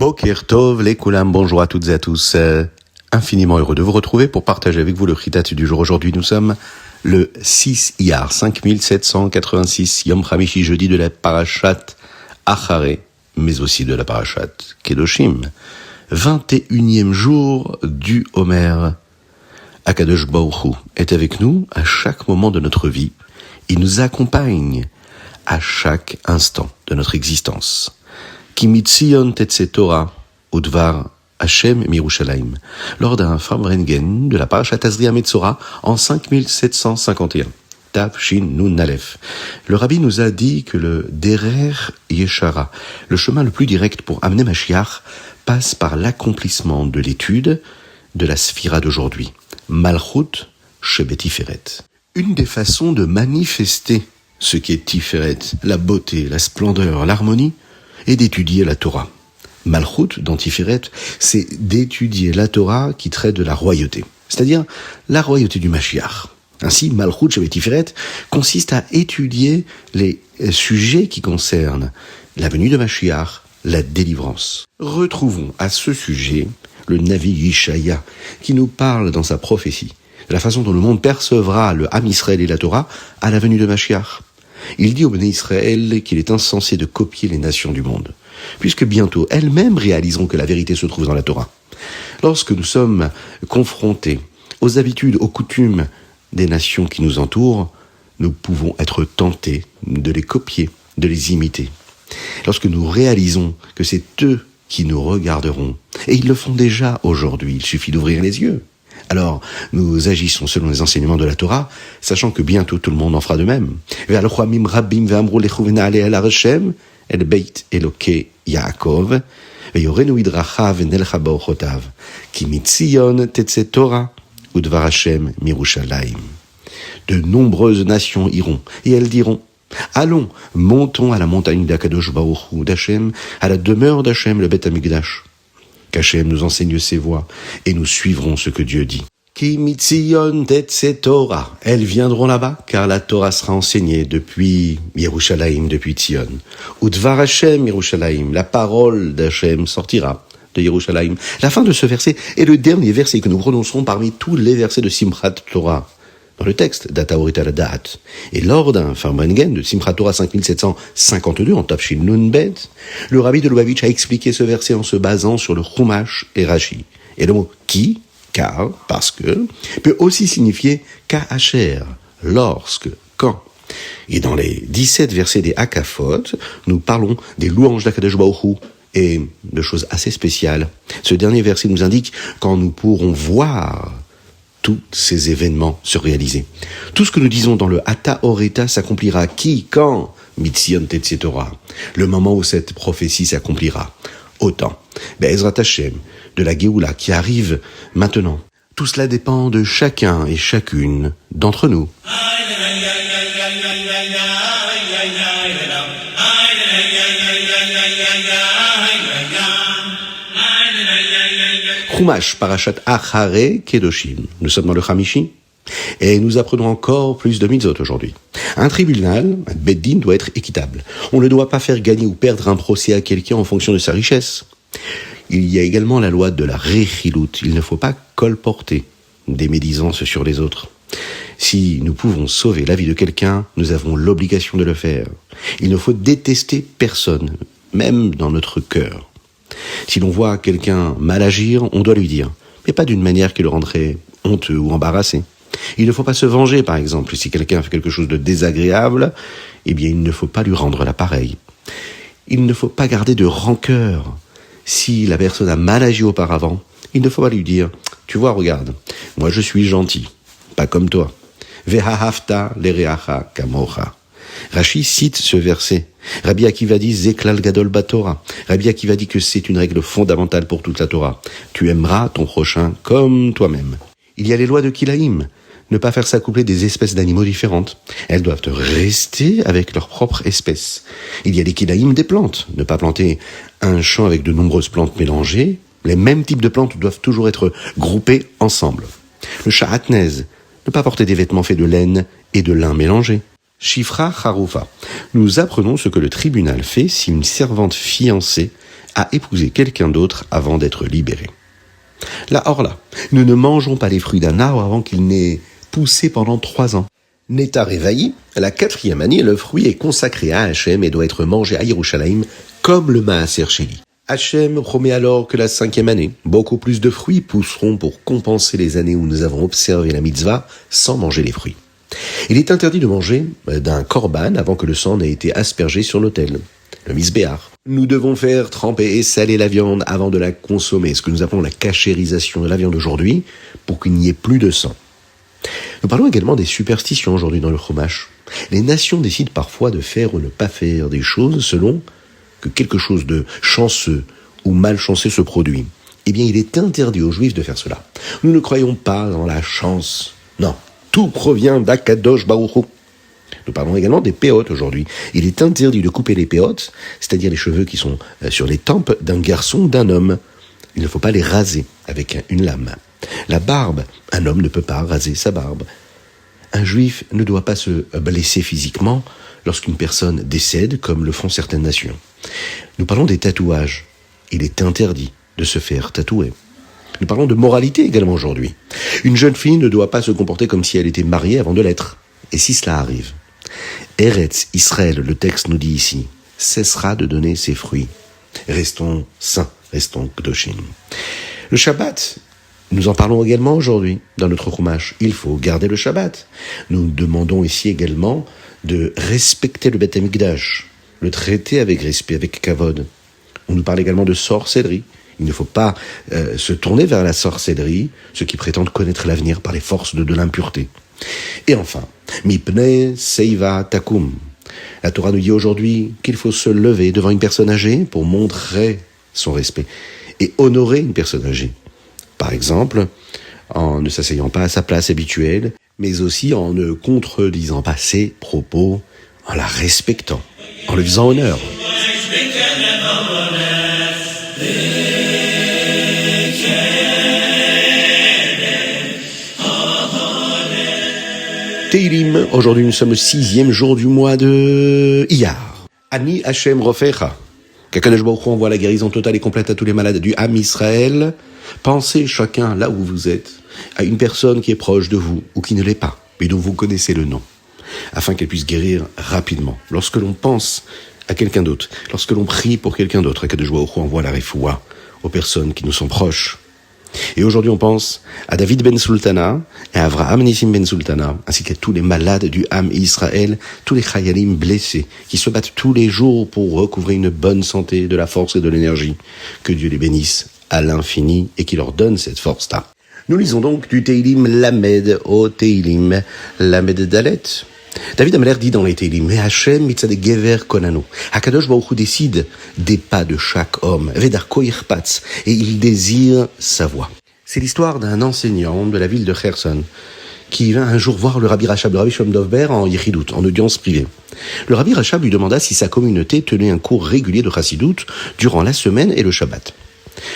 Boker Tov, les Koulam, bonjour à toutes et à tous. Infiniment heureux de vous retrouver pour partager avec vous le Chitat du jour. Aujourd'hui, nous sommes le 6 Iyar, 5786, Yom Hamishi, jeudi de la Parashat Acharé, mais aussi de la Parashat Kedoshim. 21e jour du Homer. Akadosh Baruch Hu est avec nous à chaque moment de notre vie. Il nous accompagne à chaque instant de notre existence. Ki mitzion tetse Torah udvar Hashem mirushalayim, lors d'un Farbrengen de la Parashat Azria Metzora en 5751. Tav Shin Nun Aleph. Le rabbi nous a dit que le Derer Yeshara, le chemin le plus direct pour amener Mashiach, passe par l'accomplissement de l'étude de la Sphira d'aujourd'hui. Malchut Shebet Tiferet. Une des façons de manifester ce qui est Tiferet, la beauté, la splendeur, l'harmonie, est d'étudier la Torah. Malchut dans Tiferet, c'est d'étudier la Torah qui traite de la royauté, c'est-à-dire la royauté du Mashiach. Ainsi, Malchut Shebet Tiferet consiste à étudier les sujets qui concernent la venue de Mashiach, la délivrance. Retrouvons à ce sujet le Navi Yishaya qui nous parle dans sa prophétie de la façon dont le monde percevra le Ham Israël et la Torah à la venue de Mashiach. Il dit au Béné Israël qu'il est insensé de copier les nations du monde, puisque bientôt elles-mêmes réaliseront que la vérité se trouve dans la Torah. Lorsque nous sommes confrontés aux habitudes, aux coutumes des nations qui nous entourent, nous pouvons être tentés de les copier, de les imiter. Lorsque nous réalisons que c'est eux qui nous regarderont, et ils le font déjà aujourd'hui, il suffit d'ouvrir les yeux. Alors, nous agissons selon les enseignements de la Torah, sachant que bientôt tout le monde en fera de même. De nombreuses nations iront, et elles diront: allons, montons à la montagne d'Akadosh Baruch Hu, d'Hachem, à la demeure d'Hachem, le Beth Amikdash. Qu'Hachem nous enseigne ses voies, et nous suivrons ce que Dieu dit. Ki mitzion tetse Torah. Elles viendront là-bas, car la Torah sera enseignée depuis Yerushalayim, depuis Tzion. Udvar Hashem Yerushalayim, la parole d'Hachem sortira de Yerushalayim. La fin de ce verset est le dernier verset que nous prononcerons parmi tous les versets de Simchat Torah, dans le texte d'Ataorita Ladat. Et lors d'un Farbrengen de Simchat Torah 5752 en Tafshin Nun Bet, le rabbi de Lubavitch a expliqué ce verset en se basant sur le Chumash et Rashi. Et le mot qui, car, parce que, peut aussi signifier ka'asher, lorsque, quand. Et dans les 17 versets des Hakafot, nous parlons des louanges d'Akadosh Baruch Hu et de choses assez spéciales. Ce dernier verset nous indique quand nous pourrons voir tous ces événements se réaliser. Tout ce que nous disons dans le Ata Oreta s'accomplira qui, quand, Mitzion Tetse Torah, le moment où cette prophétie s'accomplira. Autant, Be'ezrat Hashem, de la Géoula qui arrive maintenant. Tout cela dépend de chacun et chacune d'entre nous. Chumash, Parashat Acharé, Kedoshim. Nous sommes dans le Hamishi, et nous apprenons encore plus de mitzvot aujourd'hui. Un tribunal, un beddin, doit être équitable. On ne doit pas faire gagner ou perdre un procès à quelqu'un en fonction de sa richesse. Il y a également la loi de la rechilut. Il ne faut pas colporter des médisances sur les autres. Si nous pouvons sauver la vie de quelqu'un, nous avons l'obligation de le faire. Il ne faut détester personne, même dans notre cœur. Si l'on voit quelqu'un mal agir, on doit lui dire, mais pas d'une manière qui le rendrait honteux ou embarrassé. Il ne faut pas se venger, par exemple. Si quelqu'un fait quelque chose de désagréable, eh bien, il ne faut pas lui rendre l'appareil. Il ne faut pas garder de rancœur. Si la personne a mal agi auparavant, il ne faut pas lui dire, tu vois, regarde, moi je suis gentil, pas comme toi. Ve'ahavta lereacha kamocha. Rashi cite ce verset. Rabbi Akiva dit Zeklal Gadol Batorah. Rabbi Akiva dit que c'est une règle fondamentale pour toute la Torah. Tu aimeras ton prochain comme toi-même. Il y a les lois de Kilaïm. Ne pas faire s'accoupler des espèces d'animaux différentes. Elles doivent rester avec leur propre espèce. Il y a les Kilaïm des plantes. Ne pas planter un champ avec de nombreuses plantes mélangées. Les mêmes types de plantes doivent toujours être groupées ensemble. Le Sha'atnez. Ne pas porter des vêtements faits de laine et de lin mélangés. Shifra Harufa. Nous apprenons ce que le tribunal fait si une servante fiancée a épousé quelqu'un d'autre avant d'être libérée. La Orla. Nous ne mangeons pas les fruits d'un arbre avant qu'il n'ait poussé pendant 3 ans. Neta Revaï, la 4e année, le fruit est consacré à Hachem et doit être mangé à Yerushalayim comme le Maaser Sheli. Hachem promet alors que la 5e année, beaucoup plus de fruits pousseront pour compenser les années où nous avons observé la mitzvah sans manger les fruits. Il est interdit de manger d'un korban avant que le sang n'ait été aspergé sur l'autel, le misbéar. Nous devons faire tremper et saler la viande avant de la consommer, ce que nous appelons la cachérisation de la viande aujourd'hui, pour qu'il n'y ait plus de sang. Nous parlons également des superstitions aujourd'hui dans le Chumash. Les nations décident parfois de faire ou ne pas faire des choses selon que quelque chose de chanceux ou malchanceux se produit. Eh bien, il est interdit aux Juifs de faire cela. Nous ne croyons pas dans la chance. Non, tout provient d'Akadosh Baruch Hu. Nous parlons également des péotes aujourd'hui. Il est interdit de couper les péotes, c'est-à-dire les cheveux qui sont sur les tempes d'un garçon ou d'un homme. Il ne faut pas les raser avec une lame. La barbe, un homme ne peut pas raser sa barbe. Un juif ne doit pas se blesser physiquement lorsqu'une personne décède, comme le font certaines nations. Nous parlons des tatouages. Il est interdit de se faire tatouer. Nous parlons de moralité également aujourd'hui. Une jeune fille ne doit pas se comporter comme si elle était mariée avant de l'être. Et si cela arrive, Eretz Israël, le texte nous dit ici, cessera de donner ses fruits. Restons saints, restons kdoshim. Le Shabbat, nous en parlons également aujourd'hui dans notre Chumash. Il faut garder le Shabbat. Nous demandons ici également de respecter le Beth Amikdash, le traiter avec respect, avec kavod. On nous parle également de sorcellerie. Il ne faut pas se tourner vers la sorcellerie, ceux qui prétendent connaître l'avenir par les forces de l'impureté. Et enfin, Mipnei Seiva Takum. La Torah nous dit aujourd'hui qu'il faut se lever devant une personne âgée pour montrer son respect et honorer une personne âgée. Par exemple, en ne s'asseyant pas à sa place habituelle, mais aussi en ne contredisant pas ses propos, en la respectant, en lui faisant honneur. Teilim, aujourd'hui nous sommes le 6e jour du mois de Iyar. Ani Hashem Rofecha. Qu'Akadosh Baruch Hu envoie la guérison totale et complète à tous les malades du Ham Israël. Pensez chacun là où vous êtes à une personne qui est proche de vous ou qui ne l'est pas, mais dont vous connaissez le nom, afin qu'elle puisse guérir rapidement. Lorsque l'on pense à quelqu'un d'autre, lorsque l'on prie pour quelqu'un d'autre, Akadosh Baruch Hu envoie la refoua aux personnes qui nous sont proches. Et aujourd'hui, on pense à David ben Sultana et à Avraham Nissim ben Sultana, ainsi qu'à tous les malades du Ham Israël, tous les chayalim blessés, qui se battent tous les jours pour recouvrer une bonne santé, de la force et de l'énergie. Que Dieu les bénisse à l'infini et qu'il leur donne cette force-là. Nous lisons donc du Teilim Lamed au Teilim Lamed Dalet. David Ameler dit dans les Teilim, mais Hachem mitzadeh gever konanu. Hakadosh Baruch Hu décide des pas de chaque homme, vedarko irpatz, et il désire sa voix. C'est l'histoire d'un enseignant de la ville de Kherson qui vint un jour voir le Rabbi Rachab, le Rabbi Shalom Dovber en Yechidout, en audience privée. Le Rabbi Rachab lui demanda si sa communauté tenait un cours régulier de Chassidout durant la semaine et le Shabbat.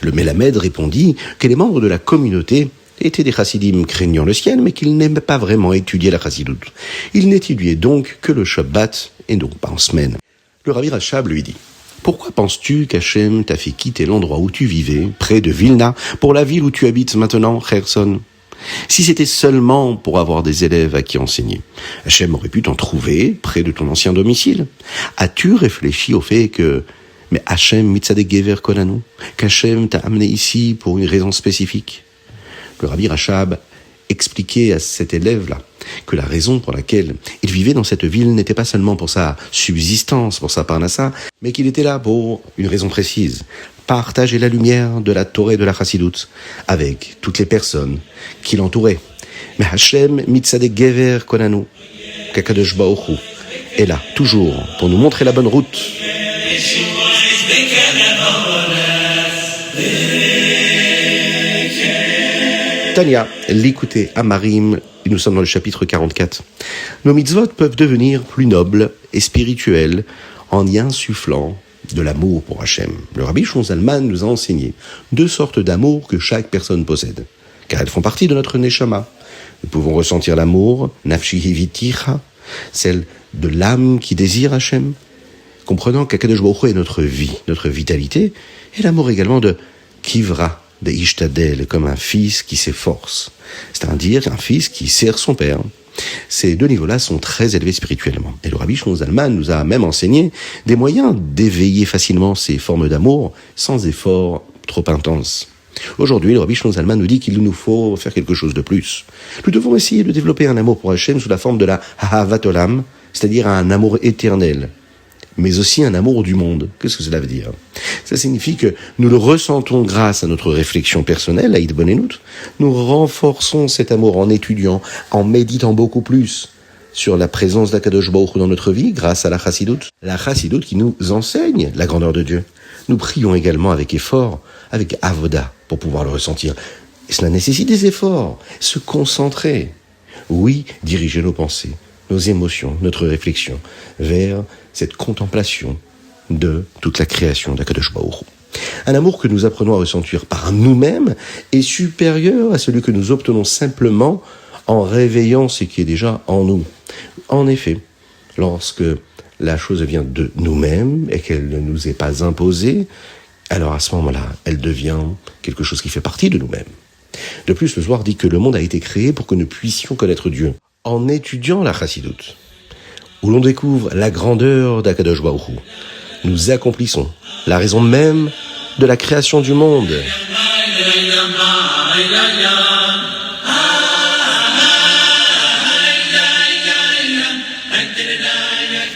Le Melamed répondit que les membres de la communauté étaient des chassidim craignant le ciel, mais qu'ils n'aimaient pas vraiment étudier la chassidoute. Ils n'étudiaient donc que le Shabbat, et donc pas en semaine. Le Rabbi Rachab lui dit, « Pourquoi penses-tu qu'Hachem t'a fait quitter l'endroit où tu vivais, près de Vilna, pour la ville où tu habites maintenant, Kherson ? Si c'était seulement pour avoir des élèves à qui enseigner, Hachem aurait pu t'en trouver près de ton ancien domicile. As-tu réfléchi au fait que mais Hachem mitzadeh gever konanu, qu'Hachem t'a amené ici pour une raison spécifique ?» Le Rabbi Rachab expliquait à cet élève-là que la raison pour laquelle il vivait dans cette ville n'était pas seulement pour sa subsistance, pour sa parnassa, mais qu'il était là pour une raison précise, partager la lumière de la Torah et de la Chassidoute avec toutes les personnes qui l'entouraient. Mais Hachem mitzadeh gever konanu, qu'Akadosh Baruch Hu est là, toujours, pour nous montrer la bonne route. Tania, l'écouter Amarim, nous sommes dans le chapitre 44. Nos mitzvot peuvent devenir plus nobles et spirituels en y insufflant de l'amour pour Hachem. Le Rabbi Shlomo Zalman nous a enseigné 2 sortes d'amour que chaque personne possède, car elles font partie de notre neshama. Nous pouvons ressentir l'amour, nafshi hiviticha, celle de l'âme qui désire Hachem, comprenant qu'Akadosh Baruch Hu est notre vie, notre vitalité, et l'amour également de Kivra, de Ishtadel, comme un fils qui s'efforce, c'est-à-dire un fils qui sert son père. Ces deux niveaux-là sont très élevés spirituellement. Et le Rabbi Shlomo Zalman nous a même enseigné des moyens d'éveiller facilement ces formes d'amour sans effort trop intense. Aujourd'hui, le Rabbi Shlomo Zalman nous dit qu'il nous faut faire quelque chose de plus. Nous devons essayer de développer un amour pour Hachem sous la forme de la Ahavat Olam, c'est-à-dire un amour éternel, mais aussi un amour du monde. Qu'est-ce que cela veut dire ? Ça signifie que nous le ressentons grâce à notre réflexion personnelle, à Idbonenut. Nous renforçons cet amour en étudiant, en méditant beaucoup plus sur la présence d'Akadosh Baruch Hu dans notre vie grâce à la Chassidut. La Chassidut qui nous enseigne la grandeur de Dieu. Nous prions également avec effort, avec avoda, pour pouvoir le ressentir. Et cela nécessite des efforts, se concentrer. Oui, diriger nos pensées, nos émotions, notre réflexion vers cette contemplation de toute la création d'Akadosh Baruch Hu. Un amour que nous apprenons à ressentir par nous-mêmes est supérieur à celui que nous obtenons simplement en réveillant ce qui est déjà en nous. En effet, lorsque la chose vient de nous-mêmes et qu'elle ne nous est pas imposée, alors à ce moment-là, elle devient quelque chose qui fait partie de nous-mêmes. De plus, le Zohar dit que le monde a été créé pour que nous puissions connaître Dieu. En étudiant la Chassidut, où l'on découvre la grandeur d'Akadosh Baruch Hu, nous accomplissons la raison même de la création du monde.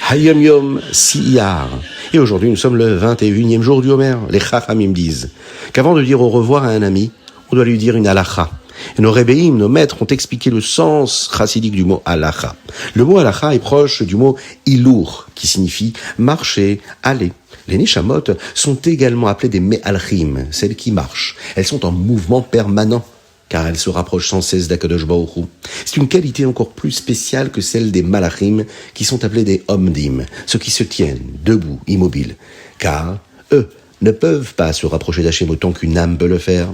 Hayom Yom Siyar. Et aujourd'hui, nous sommes le 21e jour du Homer. Les Chachamim disent qu'avant de dire au revoir à un ami, on doit lui dire une halakha. Et nos Rebbeim, nos maîtres, ont expliqué le sens chassidique du mot halakha. Le mot halakha est proche du mot ilour, qui signifie marcher, aller. Les Neshamot sont également appelées des me'alchim, celles qui marchent. Elles sont en mouvement permanent, car elles se rapprochent sans cesse d'Akadosh Baruch Hu. C'est une qualité encore plus spéciale que celle des malachim, qui sont appelés des omdim, ceux qui se tiennent, debout, immobiles, car eux ne peuvent pas se rapprocher d'Hachem autant qu'une âme peut le faire.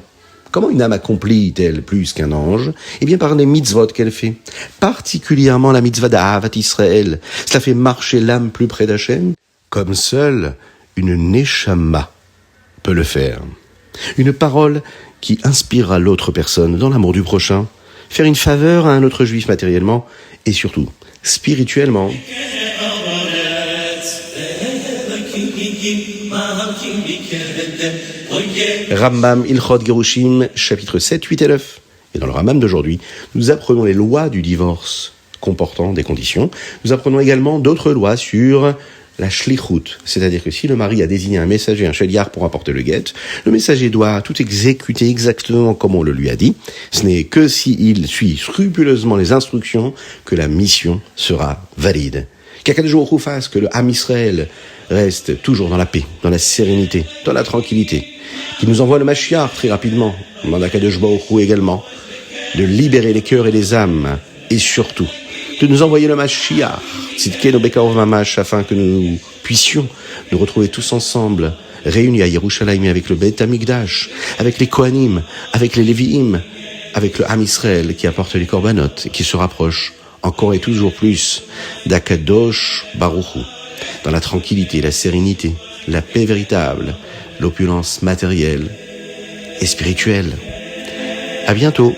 Comment une âme accomplit-elle plus qu'un ange ? Eh bien par les mitzvot qu'elle fait, particulièrement la mitzvah d'Ahavat Israël. Cela fait marcher l'âme plus près d'Hachem, comme seule une neshama peut le faire. Une parole qui inspirera l'autre personne dans l'amour du prochain, faire une faveur à un autre juif matériellement et surtout spirituellement. Rambam Ilchot Gerushim, chapitre 7, 8 et 9. Et dans le Rambam d'aujourd'hui, nous apprenons les lois du divorce comportant des conditions. Nous apprenons également d'autres lois sur la shlichut, c'est-à-dire que si le mari a désigné un messager, un sheliar pour apporter le guet, le messager doit tout exécuter exactement comme on le lui a dit. Ce n'est que s'il suit scrupuleusement les instructions que la mission sera valide. Qu'Akadosh Baruch Hu fasse que le Ham Israël reste toujours dans la paix, dans la sérénité, dans la tranquillité. Qu'il nous envoie le Mashiach très rapidement, demande Akadosh Baruch Hu également, de libérer les cœurs et les âmes, et surtout de nous envoyer le Mashiach, Tzidkenu Bekarov Mamash, afin que nous puissions nous retrouver tous ensemble, réunis à Yerushalayim avec le Beit Hamikdash, avec les Kohanim, avec les Lévi'im, avec le Ham Israël qui apporte les korbanot et qui se rapproche encore et toujours plus d'Akadosh Baruch Hu, dans la tranquillité, la sérénité, la paix véritable, l'opulence matérielle et spirituelle. À bientôt.